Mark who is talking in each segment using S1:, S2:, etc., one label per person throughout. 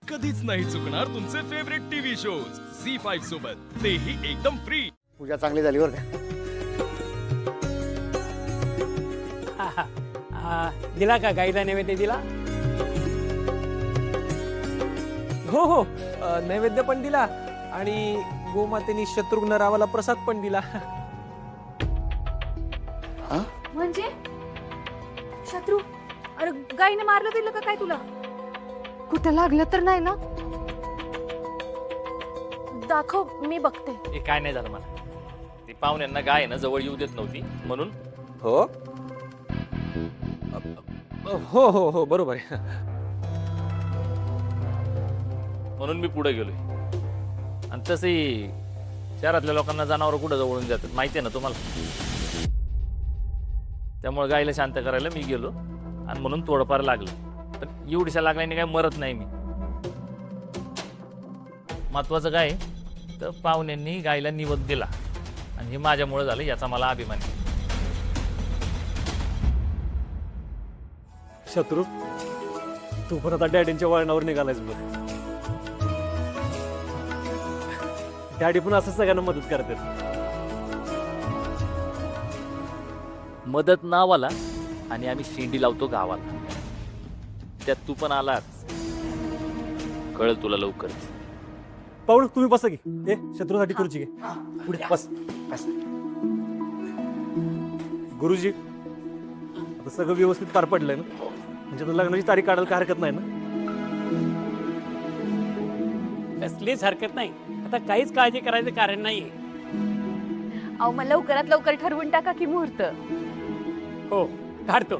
S1: कधीच नाही चुकणार तुमचे फेवरेट टीव्ही शोज झी5 सोबत, तेही एकदम फ्री।
S2: पूजा चांगली झाली बरं का?
S3: दिला का गाईला नैवेद्य दिला? हो हो, नैवेद्य पण दिला आणि गोमातेनी शत्रुघ्न रावाला प्रसाद पण दिला।
S4: म्हणजे शत्रू? अरे गाईने मारलं दिलं का काय तुला? कुठं लागलं तर नाही ना? दाखव, मी बघते।
S5: हे काय नाही झालं मला, ती पाहुण्यांना गाय ना जवळ येऊ देत नव्हती म्हणून।
S3: हो हो हो हो बरोबर आहे।
S5: म्हणून मी पुढे गेलोय। आणि तसंही शहरातल्या लोकांना जनावर कुठं जवळून जातात माहिती आहे ना तुम्हाला, त्यामुळे गायला शांत करायला मी गेलो आणि म्हणून थोडंफार लागलं, पण एवढीशा लागल्याने काय मरत नाही मी। महत्वाचं काय तर पाहुण्यांनी गायला निवद दिला आणि हे माझ्यामुळे झालं याचा मला अभिमान आहे।
S3: शत्रू, तू पण आता डॅडींच्या वळणावर निघालायस बघ। डॅडी पण असं सगळ्यांना मदत करतात।
S5: मदत नावाला आणि आम्ही शेंडी लावतो गावाला, त्यात तू पण आलाच, कळलं तुला लवकरच।
S3: पाहुण तुम्ही बसा की, ए शत्रूसाठी खुर्ची घे, पुढे बस
S2: बस.
S3: गुरुजी, आता सगळं व्यवस्थित पार पडलंय ना? म्हणजे आता लग्नाची तारीख काढायला काय हरकत नाही ना?
S6: कसलीच हरकत नाही, आता काहीच काळजी करायचं कारण नाहीये।
S4: अहो मग लवकरात लवकर ठरवून टाका की मुहूर्त।
S6: हो काढतो।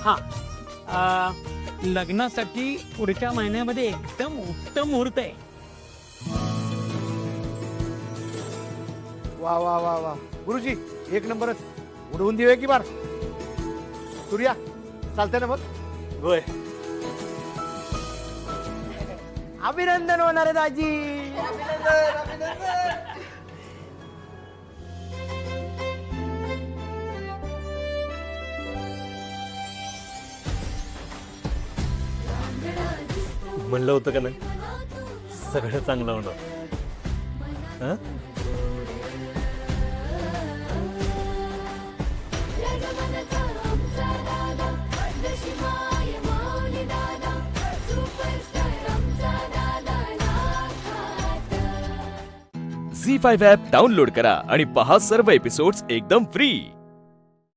S6: हा, लग्नासाठी पुढच्या महिन्यामध्ये एकदम उत्तम मुहूर्त आहे।
S2: वा वा वा वा गुरुजी, एक नंबरच। उडवून देऊया की बार? सूर्या चालतंय ना मग?
S3: होय।
S2: अभिनंदन होणार आहे दाजी।
S3: म्हणलं होतं का नाही, सगळं चांगलं होणार। हं?
S1: झी5 ॲप डाउनलोड करा आणि पहा सर्व एपिसोड्स एकदम फ्री।